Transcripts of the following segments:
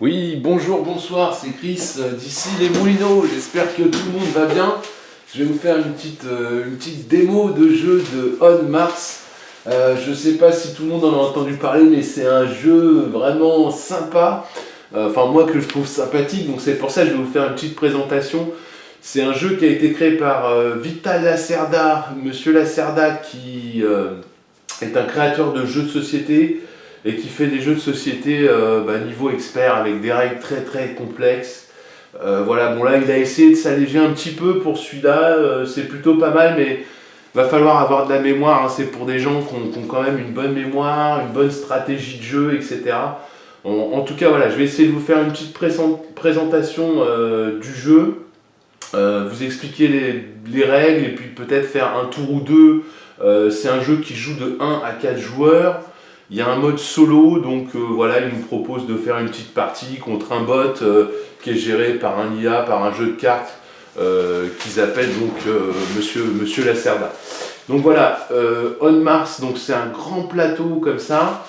Oui, bonjour, bonsoir, c'est Chris d'ici les Moulineaux. J'espère que tout le monde va bien. Je vais vous faire une petite démo de jeu de On Mars. Je ne sais pas si tout le monde en a entendu parler, mais c'est un jeu vraiment sympa. Enfin, moi que je trouve sympathique, donc c'est pour ça que je vais vous faire une petite présentation. C'est un jeu qui a été créé par Vital Lacerda, Monsieur Lacerda, qui est un créateur de jeux de société et qui fait des jeux de société niveau expert avec des règles très très complexes. Voilà, bon là il a essayé de s'alléger un petit peu pour celui-là, c'est plutôt pas mal, mais va falloir avoir de la mémoire, hein. C'est pour des gens qui ont quand même une bonne mémoire, une bonne stratégie de jeu, etc. En tout cas, voilà, je vais essayer de vous faire une petite présentation du jeu, vous expliquer les règles et puis peut-être faire un tour ou deux. C'est un jeu qui joue de 1 à 4 joueurs. Il y a un mode solo, donc voilà, il nous propose de faire une petite partie contre un bot qui est géré par un IA, par un jeu de cartes qu'ils appellent donc Monsieur Lacerda. Donc voilà, On Mars, donc c'est un grand plateau comme ça,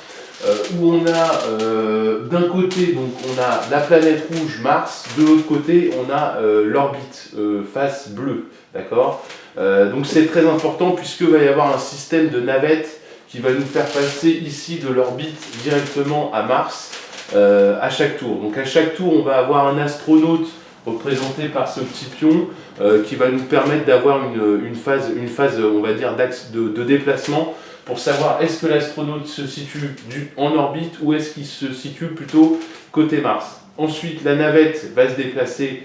où on a d'un côté, donc on a la planète rouge, Mars, de l'autre côté on a l'orbite, face bleue, d'accord. Donc c'est très important puisque va y avoir un système de navettes qui va nous faire passer ici de l'orbite directement à Mars à chaque tour. Donc à chaque tour, on va avoir un astronaute représenté par ce petit pion qui va nous permettre d'avoir une phase, on va dire, d'axe de déplacement pour savoir est-ce que l'astronaute se situe en orbite ou est-ce qu'il se situe plutôt côté Mars. Ensuite, la navette va se déplacer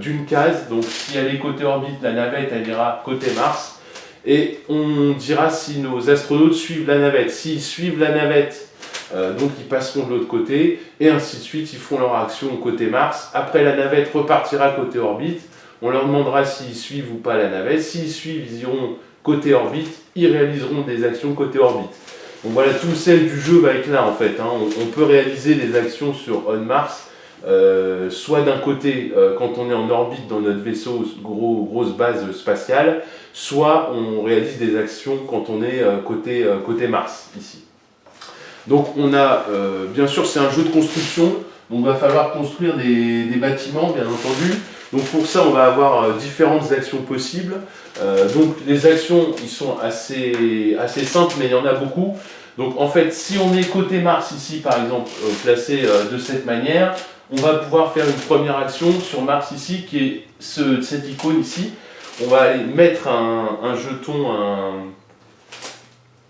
d'une case, donc si elle est côté orbite, la navette elle ira côté Mars. Et on dira si nos astronautes suivent la navette. S'ils suivent la navette, donc ils passeront de l'autre côté, et ainsi de suite, ils feront leur action côté Mars. Après, la navette repartira côté orbite. On leur demandera s'ils suivent ou pas la navette. S'ils suivent, ils iront côté orbite. Ils réaliseront des actions côté orbite. Donc voilà, tout le sel du jeu va être là en fait, hein. On peut réaliser des actions sur On Mars, soit d'un côté quand on est en orbite dans notre vaisseau, grosse base spatiale, soit on réalise des actions quand on est côté Mars, ici. Donc on a, bien sûr c'est un jeu de construction, donc il va falloir construire des bâtiments, bien entendu. Donc pour ça on va avoir différentes actions possibles. Donc les actions, ils sont assez simples, mais il y en a beaucoup. Donc en fait, si on est côté Mars ici, par exemple, placé de cette manière, on va pouvoir faire une première action sur Mars ici, qui est cette icône ici. On va aller mettre un jeton,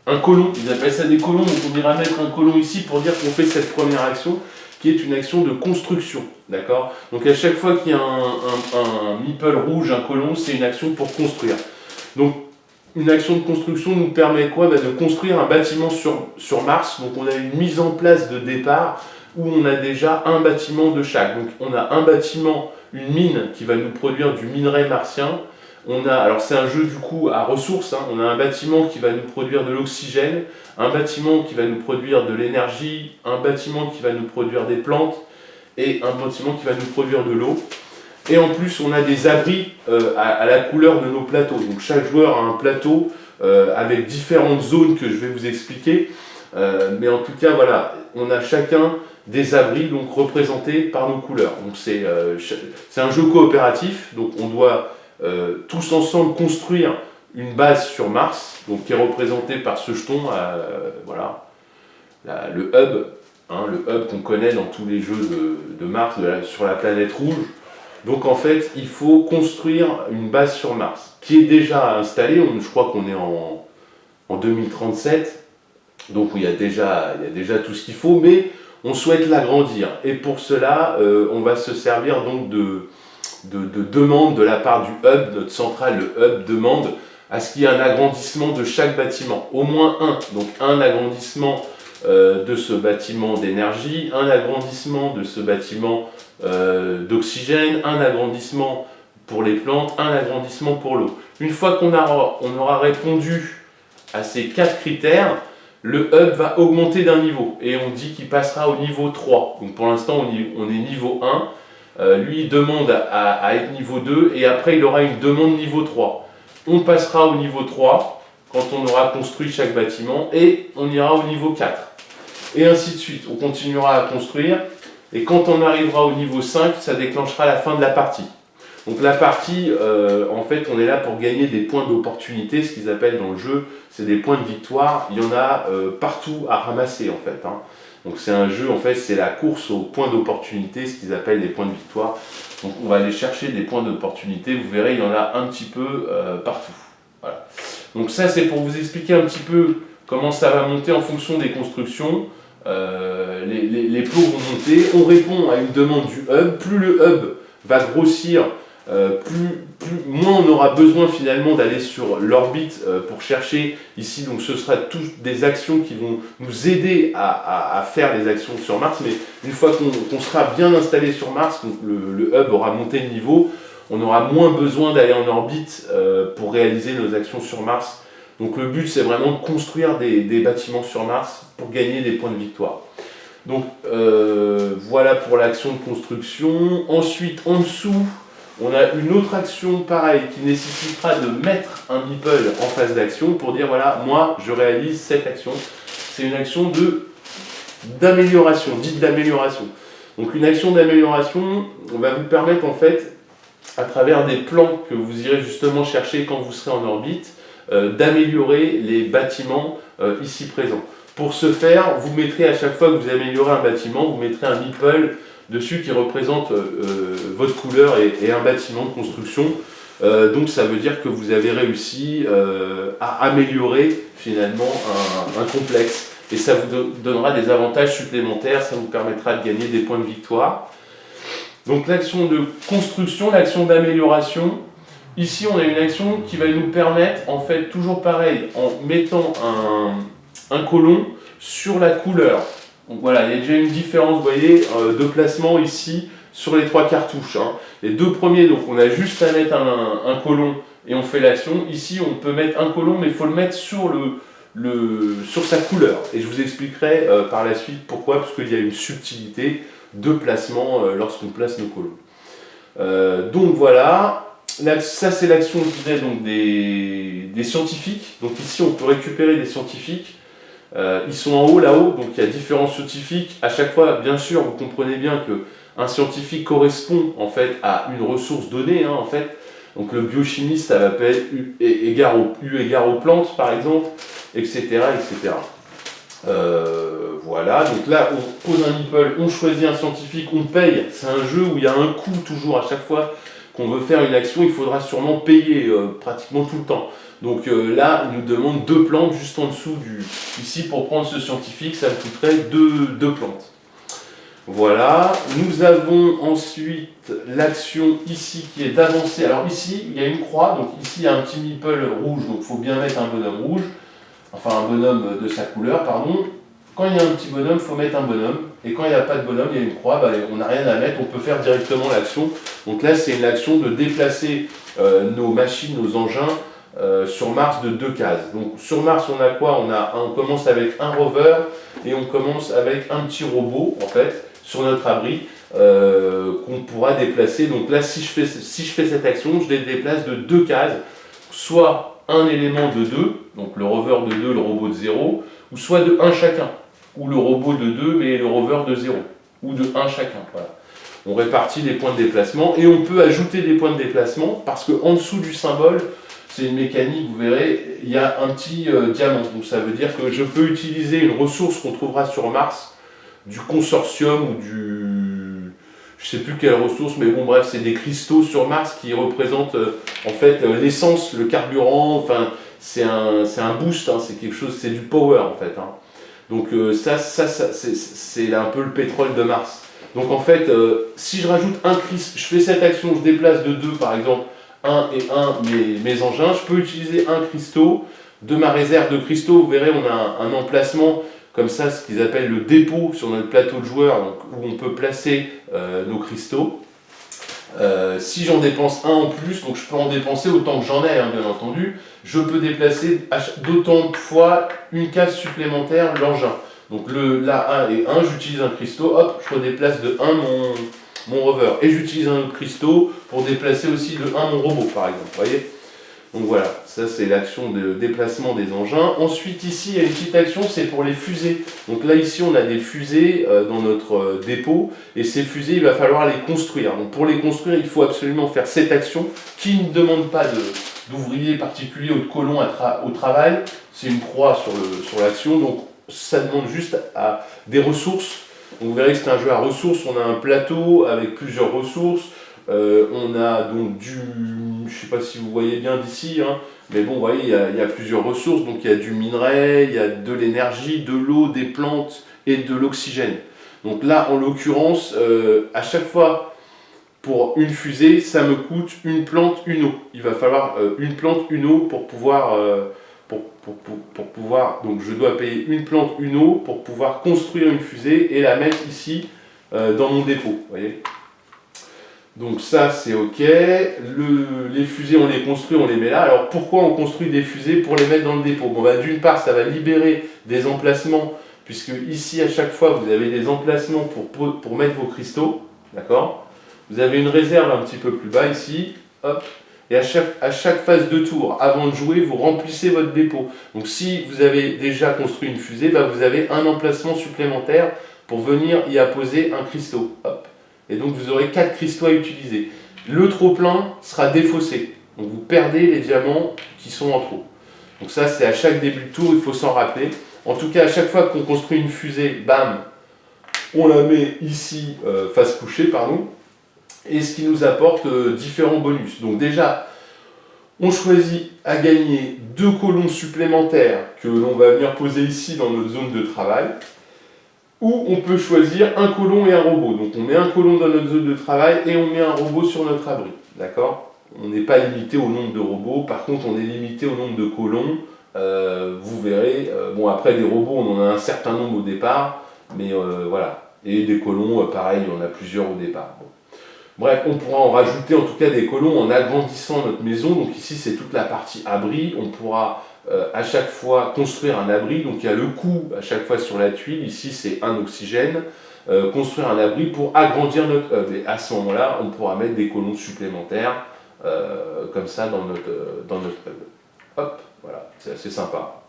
un colon, ils appellent ça des colons, donc on ira mettre un colon ici pour dire qu'on fait cette première action, qui est une action de construction, d'accord. Donc à chaque fois qu'il y a un meeple rouge, un colon, c'est une action pour construire. Donc une action de construction nous permet quoi? De construire un bâtiment sur Mars. Donc on a une mise en place de départ où on a déjà un bâtiment de chaque. Donc on a un bâtiment, une mine qui va nous produire du minerai martien. Alors c'est un jeu du coup à ressources, hein. On a un bâtiment qui va nous produire de l'oxygène, un bâtiment qui va nous produire de l'énergie, un bâtiment qui va nous produire des plantes et un bâtiment qui va nous produire de l'eau. Et en plus, on a des abris à la couleur de nos plateaux. Donc chaque joueur a un plateau avec différentes zones que je vais vous expliquer. Mais en tout cas, voilà, on a chacun des abris donc représentés par nos couleurs. Donc c'est un jeu coopératif. Donc on doit tous ensemble construire une base sur Mars, donc qui est représentée par ce jeton, voilà, le hub, hein, le hub qu'on connaît dans tous les jeux de Mars, sur la planète rouge. Donc en fait, il faut construire une base sur Mars, qui est déjà installée. Je crois qu'on est en 2037, donc il y a déjà tout ce qu'il faut, mais on souhaite l'agrandir. Et pour cela, on va se servir donc de demandes de la part du hub, notre centrale, le hub demande à ce qu'il y ait un agrandissement de chaque bâtiment, au moins un. Donc un agrandissement de ce bâtiment d'énergie, un agrandissement de ce bâtiment d'oxygène, un agrandissement pour les plantes, un agrandissement pour l'eau. Une fois qu'on aura répondu à ces 4 critères, le hub va augmenter d'un niveau et on dit qu'il passera au niveau 3. Donc pour l'instant on est niveau 1, lui il demande à être niveau 2 et après il aura une demande niveau 3. On passera au niveau 3 quand on aura construit chaque bâtiment et on ira au niveau 4. Et ainsi de suite, on continuera à construire Et quand on arrivera au niveau 5, ça déclenchera la fin de la partie. Donc la partie, en fait, on est là pour gagner des points d'opportunité, ce qu'ils appellent dans le jeu, c'est des points de victoire. Il y en a partout à ramasser, en fait. Hein. Donc c'est un jeu, en fait, c'est la course aux points d'opportunité, ce qu'ils appellent des points de victoire. Donc on va aller chercher des points d'opportunité, vous verrez, il y en a un petit peu partout. Voilà. Donc ça, c'est pour vous expliquer un petit peu comment ça va monter en fonction des constructions. Les plots vont monter, on répond à une demande du hub, plus le hub va grossir, moins on aura besoin finalement d'aller sur l'orbite pour chercher ici, donc ce sera toutes des actions qui vont nous aider à faire des actions sur Mars, mais une fois qu'on sera bien installé sur Mars, donc le hub aura monté de niveau, on aura moins besoin d'aller en orbite pour réaliser nos actions sur Mars. Donc le but c'est vraiment de construire des bâtiments sur Mars pour gagner des points de victoire. Donc voilà pour l'action de construction. Ensuite en dessous, on a une autre action pareille qui nécessitera de mettre un meeple en phase d'action pour dire voilà, moi je réalise cette action. C'est une action d'amélioration, dite d'amélioration. Donc une action d'amélioration va vous permettre en fait, à travers des plans que vous irez justement chercher quand vous serez en orbite, d'améliorer les bâtiments ici présents. Pour ce faire, vous mettrez à chaque fois que vous améliorez un bâtiment, vous mettrez un meeple dessus qui représente votre couleur et un bâtiment de construction. Donc ça veut dire que vous avez réussi à améliorer finalement un complexe. Et ça vous donnera des avantages supplémentaires, ça vous permettra de gagner des points de victoire. Donc l'action de construction, l'action d'amélioration. Ici, on a une action qui va nous permettre, en fait, toujours pareil, en mettant un colon sur la couleur. Donc voilà, il y a déjà une différence, vous voyez, de placement ici sur les 3 cartouches. Hein. Les 2 premiers, donc on a juste à mettre un colon et on fait l'action. Ici, on peut mettre un colon, mais il faut le mettre sur sa couleur. Et je vous expliquerai par la suite pourquoi, parce qu'il y a une subtilité de placement lorsqu'on place nos colons. Donc voilà. Là, ça c'est l'action je disais, donc des scientifiques. Donc ici on peut récupérer des scientifiques. Ils sont en haut là-haut, donc il y a différents scientifiques. À chaque fois, bien sûr, vous comprenez bien qu'un scientifique correspond en fait à une ressource donnée. Hein, en fait. Donc le biochimiste, ça va être U égard aux plantes par exemple, etc. etc. Voilà, donc là on pose un meeple, on choisit un scientifique, on paye. C'est un jeu où il y a un coût toujours à chaque fois qu'on veut faire une action, il faudra sûrement payer pratiquement tout le temps. Donc là, il nous demande 2 plantes juste en dessous ici pour prendre ce scientifique, ça me coûterait 2 plantes. Voilà, nous avons ensuite l'action ici qui est d'avancer. Alors ici, il y a une croix, donc ici il y a un petit meeple rouge, donc il faut bien mettre un bonhomme rouge, enfin un bonhomme de sa couleur, pardon. Quand il y a un petit bonhomme, il faut mettre un bonhomme. Et quand il n'y a pas de bonhomme, il y a une croix, on n'a rien à mettre, on peut faire directement l'action. Donc là, c'est une action de déplacer nos machines, nos engins sur Mars de 2 cases. Donc sur Mars, on a quoi? On commence avec un rover et on commence avec un petit robot, en fait, sur notre abri, qu'on pourra déplacer. Donc là, si je fais cette action, je les déplace de 2 cases, soit un élément de 2, donc le rover de 2, le robot de 0, ou soit de 1 chacun, ou le robot de 2, mais le rover de 0, ou de 1 chacun. Voilà. On répartit les points de déplacement, et on peut ajouter des points de déplacement, parce qu'en dessous du symbole, c'est une mécanique, vous verrez, il y a un petit diamant. Donc ça veut dire que je peux utiliser une ressource qu'on trouvera sur Mars, du consortium, ou je sais plus quelle ressource, mais bon bref, c'est des cristaux sur Mars qui représentent en fait l'essence, le carburant, enfin c'est un boost, hein, c'est quelque chose, c'est du power en fait. Hein. Donc ça c'est un peu le pétrole de Mars. Donc en fait, si je rajoute un cristaux, je fais cette action, je déplace de 2 par exemple, 1 et 1 mes engins, je peux utiliser un cristaux de ma réserve de cristaux, vous verrez on a un emplacement comme ça, ce qu'ils appellent le dépôt sur notre plateau de joueurs, donc, où on peut placer nos cristaux. Si j'en dépense un en plus, donc je peux en dépenser autant que j'en ai, hein, bien entendu, je peux déplacer d'autant de fois une case supplémentaire l'engin. Donc là 1 et 1, j'utilise un cristaux, hop, je redéplace de 1 mon rover. Et j'utilise un autre cristaux pour déplacer aussi de 1 mon robot, par exemple. Voyez. Donc voilà, ça c'est l'action de déplacement des engins. Ensuite ici, il y a une petite action, c'est pour les fusées. Donc là ici, on a des fusées dans notre dépôt, et ces fusées, il va falloir les construire. Donc pour les construire, il faut absolument faire cette action qui ne demande pas d'ouvriers particuliers ou de colons au travail. C'est une croix sur l'action, donc ça demande juste des ressources. Donc vous verrez que c'est un jeu à ressources, on a un plateau avec plusieurs ressources. On a donc je ne sais pas si vous voyez bien d'ici, hein, mais bon, vous voyez, il y a plusieurs ressources. Donc il y a du minerai, il y a de l'énergie, de l'eau, des plantes et de l'oxygène. Donc là, en l'occurrence, à chaque fois pour une fusée, ça me coûte une plante, une eau. Il va falloir une plante, une eau pour pouvoir, pour pouvoir. Donc je dois payer une plante, une eau pour pouvoir construire une fusée et la mettre ici dans mon dépôt. Vous voyez. Donc ça c'est ok, les fusées on les construit, on les met là. Alors pourquoi on construit des fusées? Pour les mettre dans le dépôt. Bon, bah, d'une part ça va libérer des emplacements, puisque ici à chaque fois vous avez des emplacements pour mettre vos cristaux, d'accord? Vous avez une réserve un petit peu plus bas ici, hop, et à chaque phase de tour, avant de jouer, vous remplissez votre dépôt. Donc si vous avez déjà construit une fusée, bah, vous avez un emplacement supplémentaire pour venir y apposer un cristaux, hop. Et donc vous aurez 4 cristaux à utiliser. Le trop-plein sera défaussé. Donc vous perdez les diamants qui sont en trop. Donc ça c'est à chaque début de tour, il faut s'en rappeler. En tout cas, à chaque fois qu'on construit une fusée, bam, on la met ici, face couchée, pardon. Et ce qui nous apporte différents bonus. Donc déjà, on choisit à gagner 2 colons supplémentaires que l'on va venir poser ici dans notre zone de travail. Ou on peut choisir un colon et un robot. Donc on met un colon dans notre zone de travail et on met un robot sur notre abri. D'accord? On n'est pas limité au nombre de robots, par contre on est limité au nombre de colons. Vous verrez, bon après des robots on en a un certain nombre au départ, mais voilà. Et des colons, pareil, on en a plusieurs au départ. Bon. Bref, on pourra en rajouter en tout cas des colons en agrandissant notre maison. Donc ici c'est toute la partie abri, on pourra à chaque fois construire un abri, donc il y a le coup à chaque fois sur la tuile, ici c'est un oxygène, construire un abri pour agrandir notre hub, et à ce moment là on pourra mettre des colons supplémentaires comme ça dans notre hub. Hop, voilà, c'est assez sympa.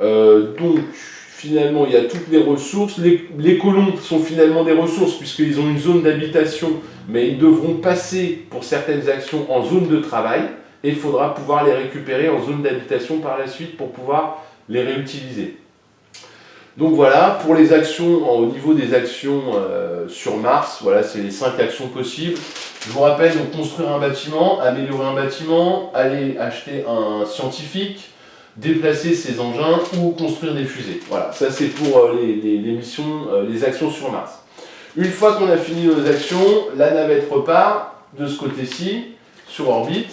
Donc finalement il y a toutes les ressources, les colons sont finalement des ressources puisqu'ils ont une zone d'habitation, mais ils devront passer pour certaines actions en zone de travail. Et il faudra pouvoir les récupérer en zone d'habitation par la suite pour pouvoir les réutiliser. Donc voilà, pour les actions, au niveau des actions sur Mars, voilà, c'est les 5 actions possibles. Je vous rappelle, donc construire un bâtiment, améliorer un bâtiment, aller acheter un scientifique, déplacer ses engins ou construire des fusées. Voilà, ça c'est pour les missions, les actions sur Mars. Une fois qu'on a fini nos actions, la navette repart de ce côté-ci, sur orbite.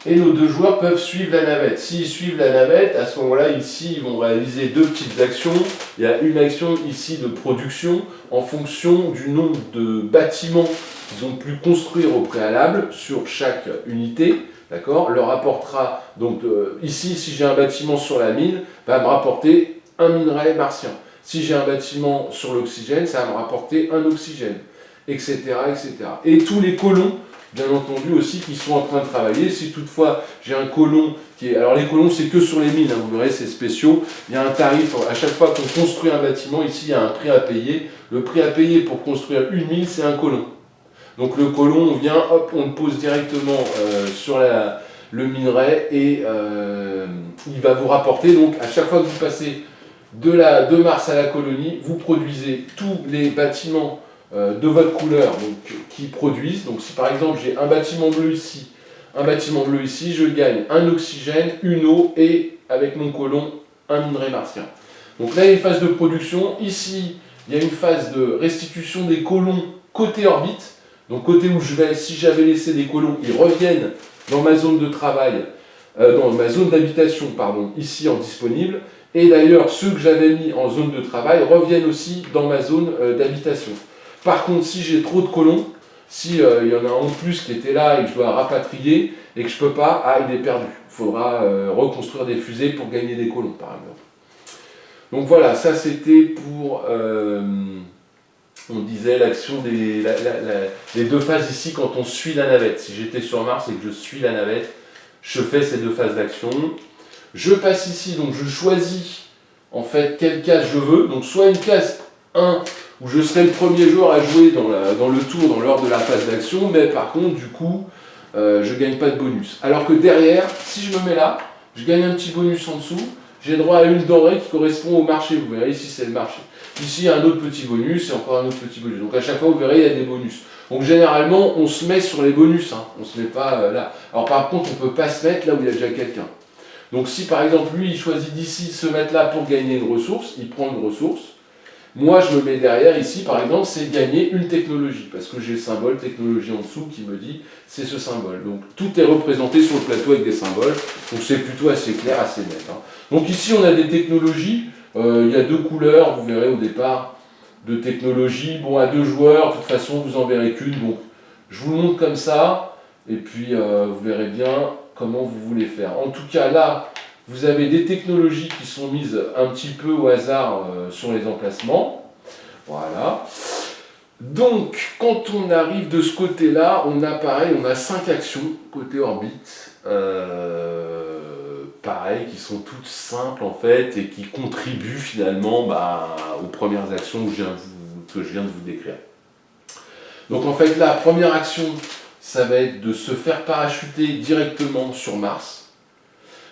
Et nos 2 joueurs peuvent suivre la navette. S'ils suivent la navette, à ce moment-là, ici, ils vont réaliser 2 petites actions. Il y a une action ici de production en fonction du nombre de bâtiments qu'ils ont pu construire au préalable sur chaque unité. D'accord, leur apportera, donc ici, si j'ai un bâtiment sur la mine, va me rapporter un minerai martien. Si j'ai un bâtiment sur l'oxygène, ça va me rapporter un oxygène, etc., etc. Et tous les colons, bien entendu aussi, qui sont en train de travailler. Si toutefois j'ai un colon qui est... Alors les colons c'est que sur les mines, hein, vous verrez c'est spéciaux. Il y a un tarif, à chaque fois qu'on construit un bâtiment, ici il y a un prix à payer. Le prix à payer pour construire une mine c'est un colon. Donc le colon, on vient, hop, on le pose directement sur le minerai et il va vous rapporter, donc à chaque fois que vous passez de Mars à la colonie, vous produisez tous les bâtiments de votre couleur donc, qui produisent. Donc si par exemple j'ai un bâtiment bleu ici, je gagne un oxygène, une eau et avec mon colon un minerai martien. Donc là il y a une phase de production, ici il y a une phase de restitution des colons côté orbite, donc côté où je vais, si j'avais laissé des colons, ils reviennent dans ma zone de travail, dans ma zone d'habitation, pardon, ici en disponible, et d'ailleurs ceux que j'avais mis en zone de travail reviennent aussi dans ma zone d'habitation. Par contre, si j'ai trop de colons, si y en a un en plus qui était là et que je dois rapatrier et que je peux pas, il est perdu. Il faudra reconstruire des fusées pour gagner des colons, par exemple. Donc voilà, ça c'était pour, on disait, l'action les 2 phases ici quand on suit la navette. Si j'étais sur Mars et que je suis la navette, je fais ces 2 phases d'action. Je passe ici, donc je choisis en fait quelle case je veux. Donc soit une case 1 où je serai le premier joueur à jouer dans le tour, dans l'ordre de la phase d'action, mais par contre du coup je gagne pas de bonus. Alors que derrière, si je me mets là, je gagne un petit bonus en dessous, j'ai droit à une denrée qui correspond au marché. Vous verrez ici c'est le marché. Ici un autre petit bonus et encore un autre petit bonus. Donc à chaque fois vous verrez il y a des bonus. Donc généralement on se met sur les bonus, hein. On se met pas là. Alors par contre on peut pas se mettre là où il y a déjà quelqu'un. Donc si par exemple lui il choisit d'ici se mettre là pour gagner une ressource, il prend une ressource. Moi je me mets derrière ici par exemple c'est gagner une technologie parce que j'ai le symbole technologie en dessous qui me dit c'est ce symbole. Donc tout est représenté sur le plateau avec des symboles, donc c'est plutôt assez clair, assez net. Hein. Donc ici on a des technologies, il y a 2 couleurs, vous verrez au départ, de technologies. Bon à 2 joueurs, de toute façon vous en verrez qu'une, donc je vous le montre comme ça et puis vous verrez bien comment vous voulez faire. En tout cas là, vous avez des technologies qui sont mises un petit peu au hasard sur les emplacements. Voilà. Donc, quand on arrive de ce côté-là, on a pareil, on a 5 actions côté orbite. Pareil, qui sont toutes simples en fait et qui contribuent finalement aux premières actions que je viens de vous décrire. Donc en fait, la première action, ça va être de se faire parachuter directement sur Mars.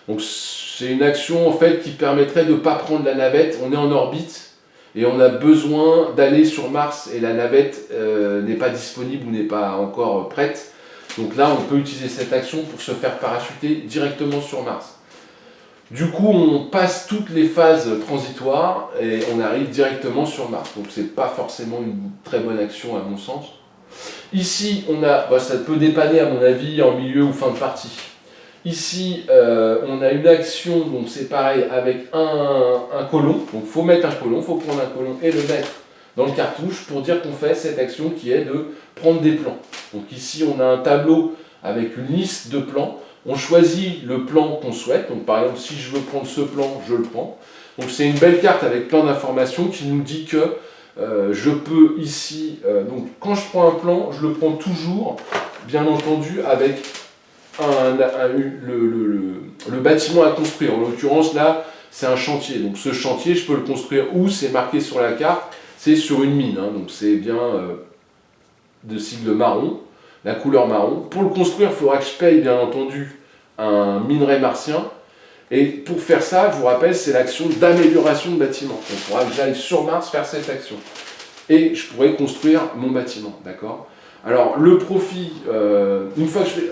Donc c'est une action en fait qui permettrait de ne pas prendre la navette. On est en orbite et on a besoin d'aller sur Mars et la navette n'est pas disponible ou n'est pas encore prête. Donc là on peut utiliser cette action pour se faire parachuter directement sur Mars. Du coup on passe toutes les phases transitoires et on arrive directement sur Mars. Donc c'est pas forcément une très bonne action à mon sens. Ici on a, ça peut dépanner à mon avis en milieu ou fin de partie. Ici, on a une action, donc c'est pareil, avec un colon. Donc il faut mettre un colon, il faut prendre un colon et le mettre dans le cartouche pour dire qu'on fait cette action qui est de prendre des plans. Donc ici, on a un tableau avec une liste de plans. On choisit le plan qu'on souhaite. Donc par exemple, si je veux prendre ce plan, je le prends. Donc c'est une belle carte avec plein d'informations qui nous dit que je peux ici... donc quand je prends un plan, je le prends toujours, bien entendu, avec... le bâtiment à construire. En l'occurrence là c'est un chantier, donc ce chantier je peux le construire où, c'est marqué sur la carte, c'est sur une mine, hein. Donc c'est bien de sigle marron, la couleur marron. Pour le construire il faudra que je paye bien entendu un minerai martien et pour faire ça je vous rappelle c'est l'action d'amélioration de bâtiment. Donc il faudra que j'aille sur Mars faire cette action et je pourrais construire mon bâtiment, d'accord. Alors le profit, une fois que je fais,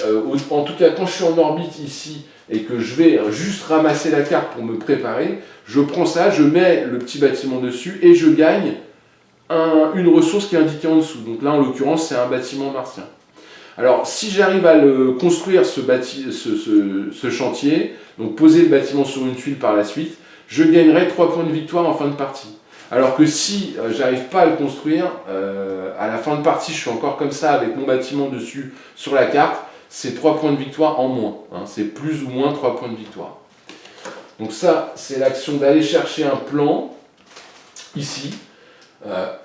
en tout cas quand je suis en orbite ici et que je vais juste ramasser la carte pour me préparer, je prends ça, je mets le petit bâtiment dessus et je gagne une ressource qui est indiquée en dessous. Donc là en l'occurrence c'est un bâtiment martien. Alors si j'arrive à le construire ce chantier, donc poser le bâtiment sur une tuile par la suite, je gagnerai 3 points de victoire en fin de partie. Alors que si j'arrive pas à le construire, à la fin de partie je suis encore comme ça avec mon bâtiment dessus sur la carte, c'est 3 points de victoire en moins, hein, c'est plus ou moins 3 points de victoire. Donc ça c'est l'action d'aller chercher un plan, ici.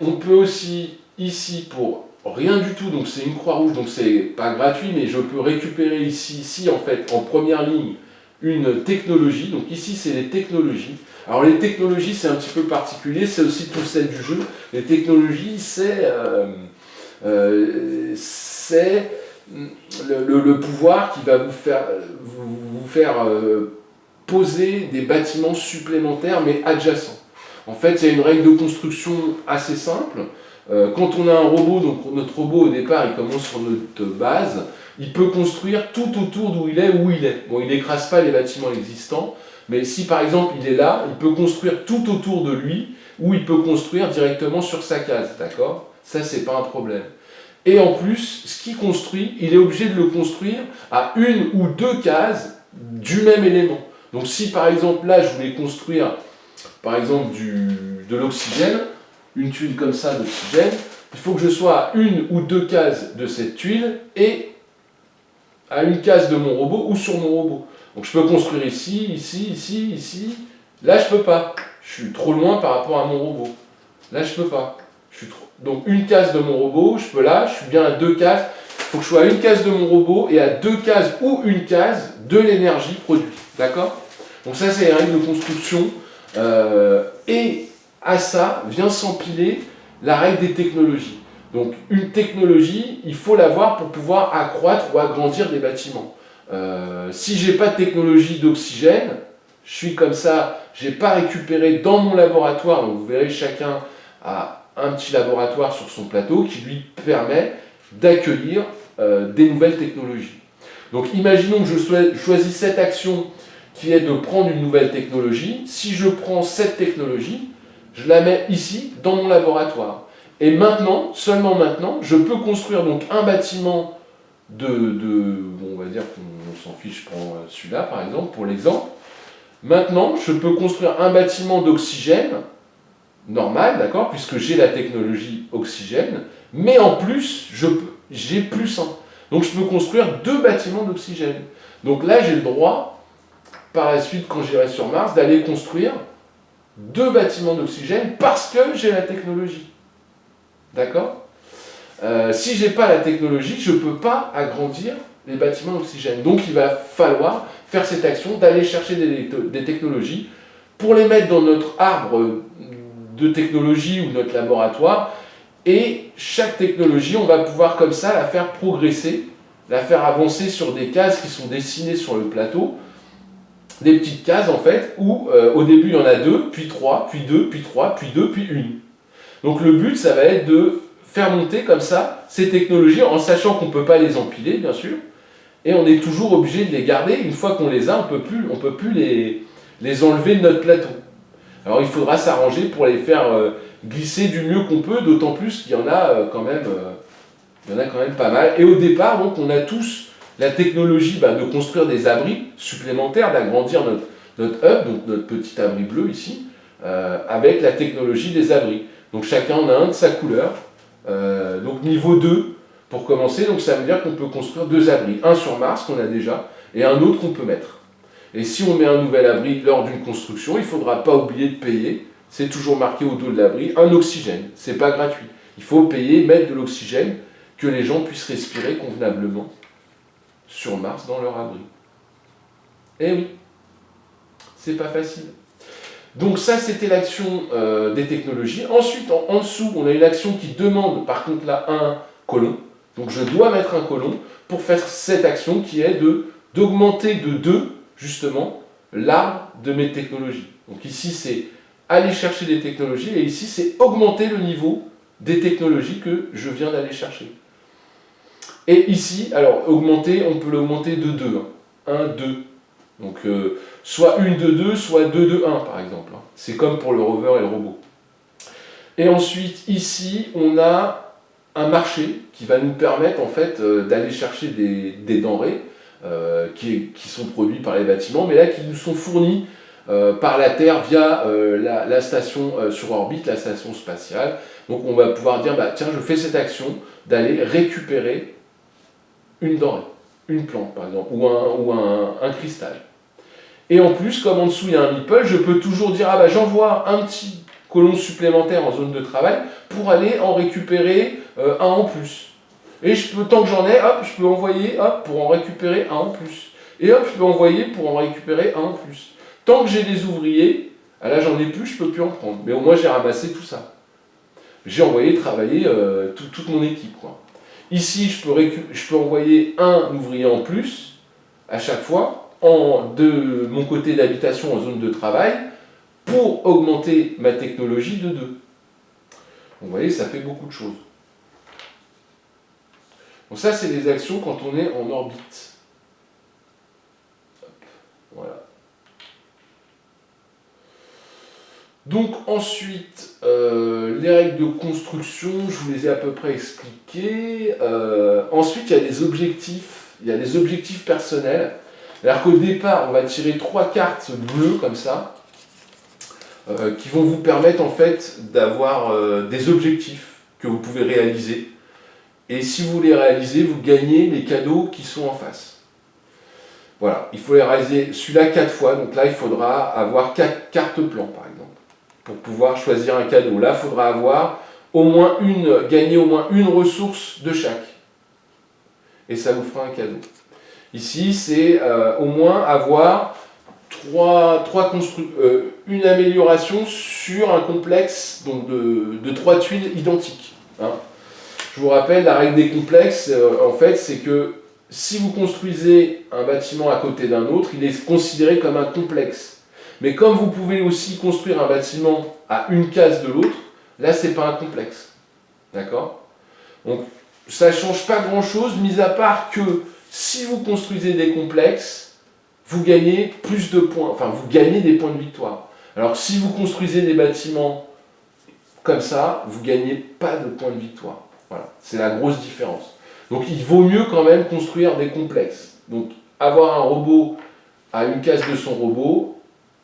On peut aussi, ici pour rien du tout, donc c'est une croix rouge, donc c'est pas gratuit, mais je peux récupérer ici en fait en première ligne une technologie, donc ici c'est les technologies. Alors les technologies c'est un petit peu particulier, c'est aussi tout celle du jeu. Les technologies c'est le pouvoir qui va vous faire poser des bâtiments supplémentaires mais adjacents. En fait il y a une règle de construction assez simple. Quand on a un robot, donc notre robot au départ il commence sur notre base, il peut construire tout autour d'où il est, Bon, il n'écrase pas les bâtiments existants, mais si par exemple il est là, il peut construire tout autour de lui, ou il peut construire directement sur sa case, d'accord? Ça, c'est pas un problème. Et en plus, ce qu'il construit, il est obligé de le construire à 1 ou 2 cases du même élément. Donc si par exemple là, je voulais construire, par exemple, de l'oxygène, une tuile comme ça d'oxygène, il faut que je sois à 1 ou 2 cases de cette tuile et à une case de mon robot ou sur mon robot. Donc je peux construire ici, ici. Là je peux pas. Je suis trop loin par rapport à mon robot. Là je peux pas. Donc une case de mon robot, je peux là, je suis bien à 2 cases. faut que je sois à une case de mon robot et à 2 cases ou une case de l'énergie produite. D'accord? Donc ça, c'est les règles de construction. Et à ça vient s'empiler la règle des technologies. Donc une technologie, il faut l'avoir pour pouvoir accroître ou agrandir des bâtiments. Si j'ai pas de technologie d'oxygène, je suis comme ça, j'ai pas récupéré dans mon laboratoire, donc vous verrez chacun a un petit laboratoire sur son plateau qui lui permet d'accueillir des nouvelles technologies. Donc imaginons que je choisis cette action qui est de prendre une nouvelle technologie. Si je prends cette technologie, je la mets ici dans mon laboratoire. Et maintenant, seulement maintenant, je peux construire donc un bâtiment bon, on va dire qu'on s'en fiche, je prends celui-là par exemple pour l'exemple. Maintenant, je peux construire un bâtiment d'oxygène normal, d'accord, puisque j'ai la technologie oxygène, mais en plus, j'ai plus un. Donc je peux construire 2 bâtiments d'oxygène. Donc là, j'ai le droit, par la suite, quand j'irai sur Mars, d'aller construire 2 bâtiments d'oxygène parce que j'ai la technologie. D'accord? Si je n'ai pas la technologie, je ne peux pas agrandir les bâtiments d'oxygène. Donc il va falloir faire cette action d'aller chercher des technologies pour les mettre dans notre arbre de technologie ou notre laboratoire. Et chaque technologie, on va pouvoir comme ça la faire progresser, la faire avancer sur des cases qui sont dessinées sur le plateau. Des petites cases en fait, où au début il y en a 2, puis 3, puis 2, puis 3, puis 2, puis 1. Donc le but, ça va être de faire monter comme ça ces technologies en sachant qu'on ne peut pas les empiler, bien sûr, et on est toujours obligé de les garder. Une fois qu'on les a, on ne peut plus les enlever de notre plateau. Alors il faudra s'arranger pour les faire glisser du mieux qu'on peut, d'autant plus qu'il y en a quand même pas mal. Et au départ, donc, on a tous la technologie de construire des abris supplémentaires, d'agrandir notre hub, donc notre petit abri bleu ici, avec la technologie des abris. Donc chacun en a un de sa couleur. Donc niveau 2 pour commencer, donc ça veut dire qu'on peut construire 2 abris. Un sur Mars qu'on a déjà, et un autre qu'on peut mettre. Et si on met un nouvel abri lors d'une construction, il ne faudra pas oublier de payer, c'est toujours marqué au dos de l'abri, un oxygène. C'est pas gratuit. Il faut payer, mettre de l'oxygène, que les gens puissent respirer convenablement sur Mars dans leur abri. Eh oui, c'est pas facile. Donc ça, c'était l'action des technologies. Ensuite, en dessous, on a une action qui demande, par contre là, un colon. Donc je dois mettre un colon pour faire cette action qui est d'augmenter de 2, justement, l'arbre de mes technologies. Donc ici, c'est aller chercher des technologies, et ici, c'est augmenter le niveau des technologies que je viens d'aller chercher. Et ici, alors, augmenter, on peut l'augmenter de 2. 1, 2. Donc, soit 1 de 2, soit 2 de 1, par exemple. C'est comme pour le rover et le robot. Et ensuite, ici, on a un marché qui va nous permettre, en fait, d'aller chercher des denrées qui sont produites par les bâtiments, mais là, qui nous sont fournies par la Terre via la station sur orbite, la station spatiale. Donc, on va pouvoir dire, tiens, je fais cette action d'aller récupérer une denrée, une plante, par exemple, ou un cristal. Et en plus, comme en dessous il y a un meeple, je peux toujours dire j'envoie un petit colon supplémentaire en zone de travail pour aller en récupérer un en plus. Et tant que j'en ai, je peux envoyer pour en récupérer un en plus. Et je peux envoyer pour en récupérer un en plus. Tant que j'ai des ouvriers, là j'en ai plus, je peux plus en prendre. Mais au moins j'ai ramassé tout ça. J'ai envoyé travailler toute mon équipe, quoi. Ici, je peux envoyer un ouvrier en plus à chaque fois de mon côté d'habitation en zone de travail pour augmenter ma technologie de 2. Donc, vous voyez, ça fait beaucoup de choses. Donc ça, c'est les actions quand on est en orbite. Hop, voilà. Donc ensuite, les règles de construction, je vous les ai à peu près expliquées. Ensuite, il y a des objectifs personnels. Alors qu'au départ, on va tirer 3 cartes bleues comme ça, qui vont vous permettre en fait d'avoir des objectifs que vous pouvez réaliser. Et si vous les réalisez, vous gagnez les cadeaux qui sont en face. Voilà, il faut les réaliser celui-là 4 fois, donc là il faudra avoir 4 cartes plans par exemple, pour pouvoir choisir un cadeau. Là, il faudra avoir gagner au moins une ressource de chaque. et ça vous fera un cadeau. Ici, c'est au moins avoir une amélioration sur un complexe donc de 3 tuiles identiques. Hein. Je vous rappelle, la règle des complexes, en fait, c'est que si vous construisez un bâtiment à côté d'un autre, il est considéré comme un complexe. Mais comme vous pouvez aussi construire un bâtiment à une case de l'autre, là, c'est pas un complexe. D'accord? Donc, ça ne change pas grand-chose, mis à part que si vous construisez des complexes, vous gagnez plus de points, enfin, vous gagnez des points de victoire. Alors, si vous construisez des bâtiments comme ça, vous ne gagnez pas de points de victoire. Voilà, c'est la grosse différence. Donc, il vaut mieux quand même construire des complexes. Donc, avoir un robot à une case de son robot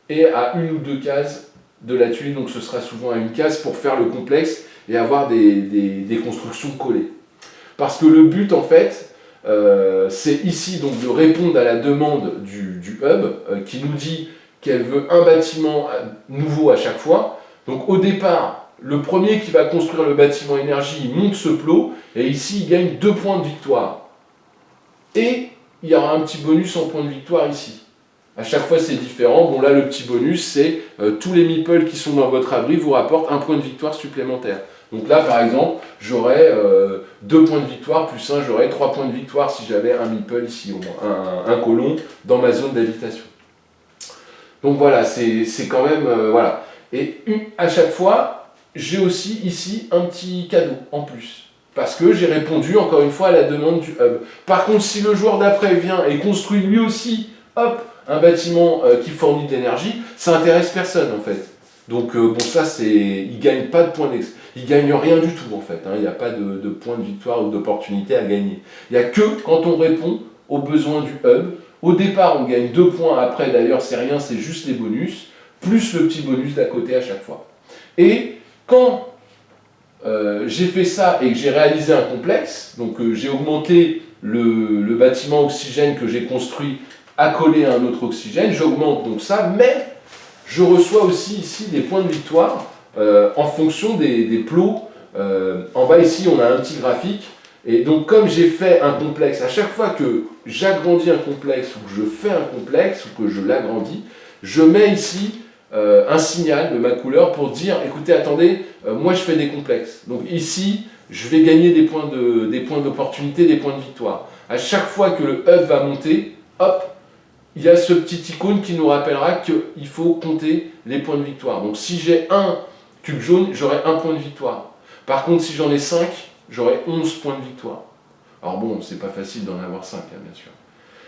et à une ou deux cases de la tuile, donc ce sera souvent à une case pour faire le complexe et avoir des constructions collées. Parce que le but, en fait, c'est ici donc de répondre à la demande du hub qui nous dit qu'elle veut un bâtiment nouveau à chaque fois. Donc au départ, le premier qui va construire le bâtiment énergie, il monte ce plot et ici il gagne 2 points de victoire. Et il y aura un petit bonus en points de victoire ici. À chaque fois c'est différent. Bon là le petit bonus c'est tous les meeples qui sont dans votre abri vous rapportent un point de victoire supplémentaire. Donc là par exemple j'aurais 2 points de victoire plus 1, j'aurais 3 points de victoire si j'avais un meeple ici au moins, un colon dans ma zone d'habitation. Donc voilà, c'est quand même... voilà. Et à chaque fois, j'ai aussi ici un petit cadeau en plus. Parce que j'ai répondu encore une fois à la demande du hub. Par contre, si le joueur d'après vient et construit lui aussi, hop, un bâtiment qui fournit de l'énergie, ça intéresse personne en fait. Donc bon, ça c'est, il gagne pas de points d'ex, il gagne rien du tout en fait. Hein. Il n'y a pas de points de victoire ou d'opportunité à gagner. Il n'y a que quand on répond aux besoins du hub. Au départ, on gagne 2 points. Après, d'ailleurs, c'est rien, c'est juste les bonus plus le petit bonus d'à côté à chaque fois. Et quand j'ai fait ça et que j'ai réalisé un complexe, donc j'ai augmenté le bâtiment oxygène que j'ai construit accolé à un autre oxygène, j'augmente donc ça, mais je reçois aussi ici des points de victoire en fonction des plots. En bas ici, on a un petit graphique. Et donc comme j'ai fait un complexe, à chaque fois que j'agrandis un complexe ou que je fais un complexe ou que je l'agrandis, je mets ici un signal de ma couleur pour dire écoutez, attendez, moi je fais des complexes. Donc ici, je vais gagner des points d'opportunité, des points de victoire. À chaque fois que le hub va monter, hop, il y a ce petit icône qui nous rappellera qu'il faut compter les points de victoire. Donc si j'ai un cube jaune, j'aurai un point de victoire. Par contre, si j'en ai 5, j'aurai 11 points de victoire. Alors bon, c'est pas facile d'en avoir 5, hein, bien sûr.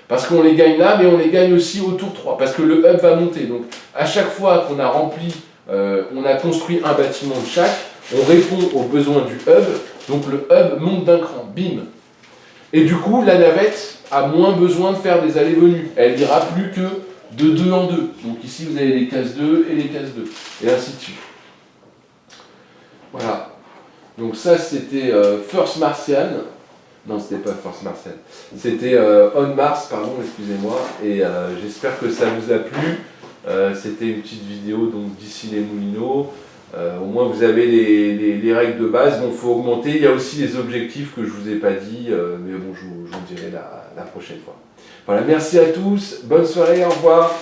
Parce qu'on les gagne là, mais on les gagne aussi au tour 3, parce que le hub va monter. Donc à chaque fois qu'on a rempli, on a construit un bâtiment de chaque, on répond aux besoins du hub, donc le hub monte d'un cran, bim. Et du coup, la navette a moins besoin de faire des allées-venues. Elle n'ira plus que de 2 en 2. Donc ici, vous avez les cases 2 et les cases 2, et ainsi de suite. Voilà. Donc ça, c'était First Martian. Non, c'était pas First Martian. C'était On Mars, pardon, excusez-moi. Et j'espère que ça vous a plu. C'était une petite vidéo donc d'ici les Moulineaux. Au moins, vous avez les règles de base. Bon, il faut augmenter. Il y a aussi les objectifs que je vous ai pas dit. Mais bon, je vous dirai la prochaine fois. Voilà, merci à tous. Bonne soirée, au revoir.